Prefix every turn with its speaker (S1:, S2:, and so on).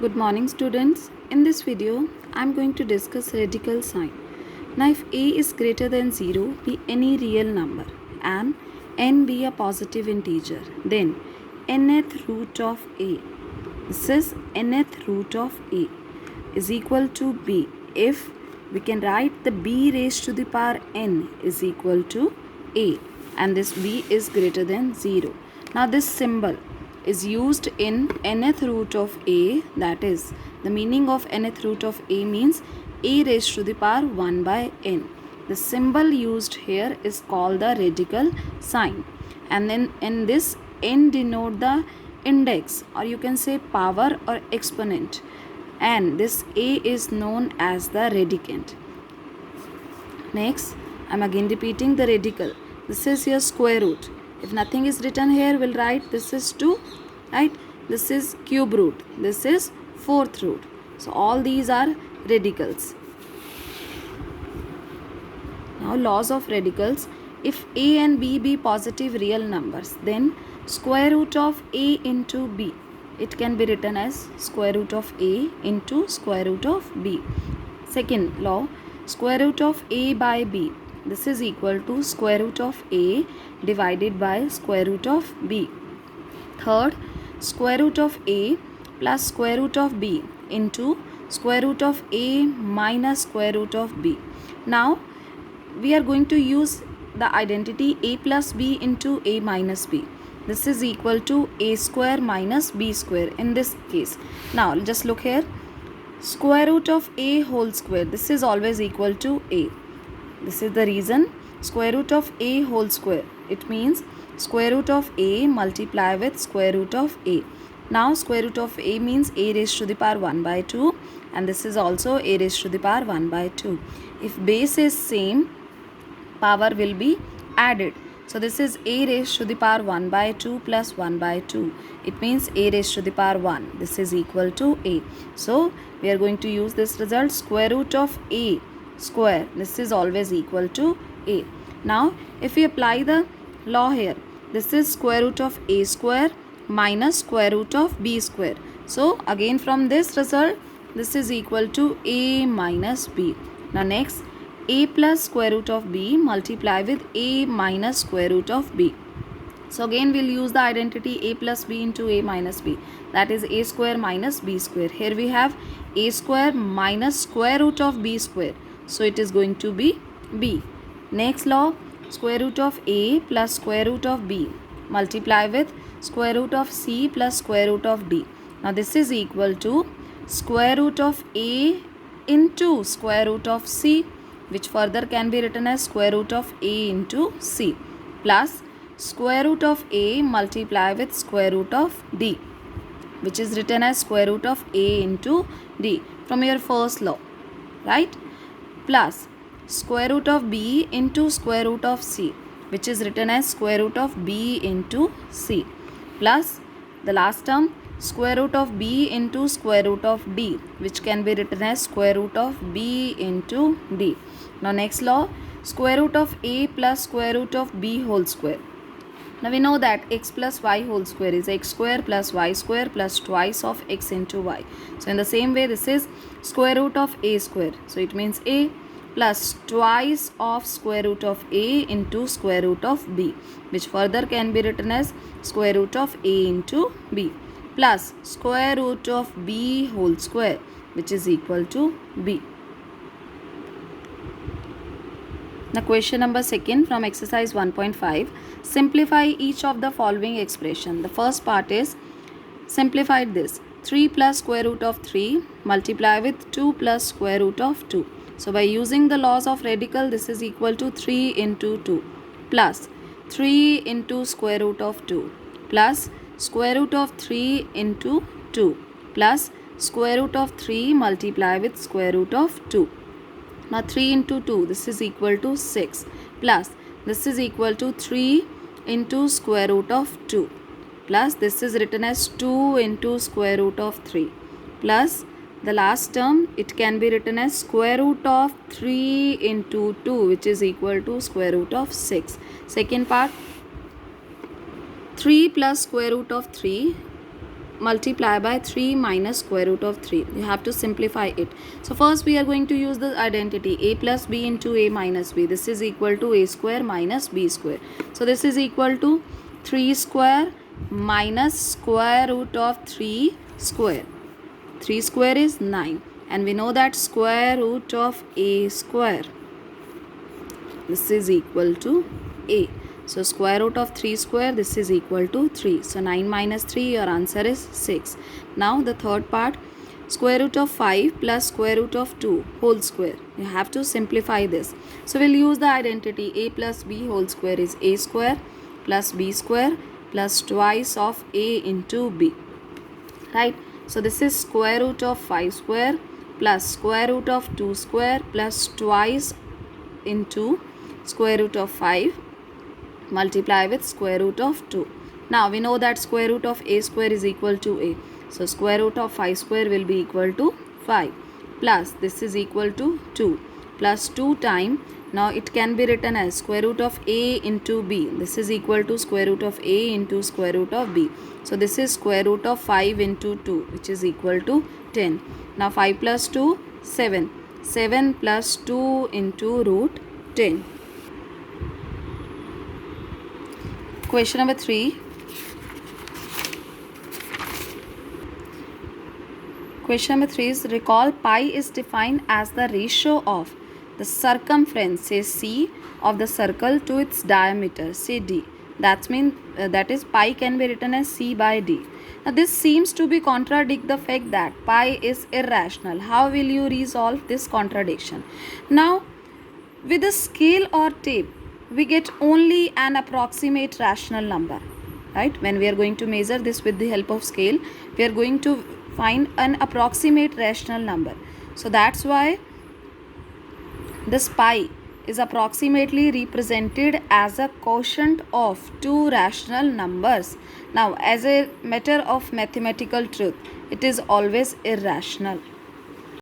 S1: Good morning students. In this video, I am going to discuss radical sign. Now if a is greater than 0 be any real number and n be a positive integer, then nth root of a, this is nth root of a is equal to b if we can write the b raised to the power n is equal to a and this b is greater than 0. Now this symbol is used in nth root of a, that is the meaning of nth root of a means a raised to the power 1 by n. The symbol used here is called the radical sign, and then in this n denote the index or you can say power or exponent, and this a is known as the radicand. Next, I am again repeating the radical. This is your square root. If nothing is written here, we'll write this is 2, right? This is cube root. This is fourth root. So all these are radicals. Now laws of radicals. If a and b be positive real numbers, then square root of a into b, it can be written as square root of a into square root of b. Second law, square root of a by b, this is equal to square root of a divided by square root of b. Third, square root of a plus square root of b into square root of a minus square root of b. Now we are going to use the identity a plus b into a minus b. This is equal to a square minus b square in this case. Now just look here, square root of a whole square, this is always equal to a. This is the reason square root of a whole square. It means square root of a multiply with square root of a. Now square root of a means a raised to the power 1 by 2, and this is also a raised to the power 1 by 2. If base is same, power will be added. So this is a raised to the power 1 by 2 plus 1 by 2. It means a raised to the power 1. This is equal to a. So we are going to use this result, square root of a square, this is always equal to a. Now if we apply the law here, this is square root of a square minus square root of b square. So again from this result, this is equal to a minus b. Now next, a plus square root of b multiply with a minus square root of b. So again we'll use the identity a plus b into a minus b, that is a square minus b square. Here we have a square minus square root of b square, so it is going to be b. Next law, square root of a plus square root of b multiply with square root of c plus square root of d. Now this is equal to square root of a into square root of c, which further can be written as square root of a into c, plus square root of a multiply with square root of d, which is written as square root of a into d from your first law, right? Plus square root of b into square root of c, which is written as square root of b into c, plus the last term square root of b into square root of d, which can be written as square root of b into d. Now next law, square root of a plus square root of b whole square. Now we know that x plus y whole square is x square plus y square plus twice of x into y. So in the same way, this is square root of a square. So it means a plus twice of square root of a into square root of b, which further can be written as square root of a into b, plus square root of b whole square, which is equal to b. Now question number 2 from exercise 1.5. Simplify each of the following expression. The first part is simplified this. 3 plus square root of 3 multiply with 2 plus square root of 2. So by using the laws of radical, this is equal to 3 into 2 plus 3 into square root of 2 plus square root of 3 into 2 plus square root of 3 multiply with square root of 2. Now 3 into 2, this is equal to 6 plus this is equal to 3 into square root of 2 plus this is written as 2 into square root of 3 plus the last term, it can be written as square root of 3 into 2, which is equal to square root of 6. Second part, 3 plus square root of 3 multiply by 3 minus square root of 3. You have to simplify it. So first we are going to use the identity a plus b into a minus b. This is equal to a square minus b square. So this is equal to 3 square minus square root of 3 square. 3 square is 9, and we know that square root of a square, this is equal to a. So square root of 3 square, this is equal to 3. So 9 minus 3, your answer is 6. Now the third part, square root of 5 plus square root of 2 whole square. You have to simplify this. So we'll use the identity a plus b whole square is a square plus b square plus twice of a into b. Right? So this is square root of 5 square plus square root of 2 square plus twice into square root of 5 multiply with square root of 2. Now we know that square root of a square is equal to a. So square root of 5 square will be equal to 5 plus this is equal to 2 plus 2 time. Now it can be written as square root of a into b. This is equal to square root of a into square root of b. So this is square root of 5 into 2, which is equal to 10. Now 5 plus 2, 7. 7 plus 2 into root 10. Question number 3. Question number 3 is, recall pi is defined as the ratio of the circumference, say C, of the circle to its diameter, say D. That means that is pi can be written as C by D. Now this seems to be contradict the fact that pi is irrational. How will you resolve this contradiction? Now with a scale or tape, we get only an approximate rational number, right? When we are going to measure this with the help of scale, we are going to find an approximate rational number. So that's why this pi is approximately represented as a quotient of two rational numbers. Now as a matter of mathematical truth, it is always irrational.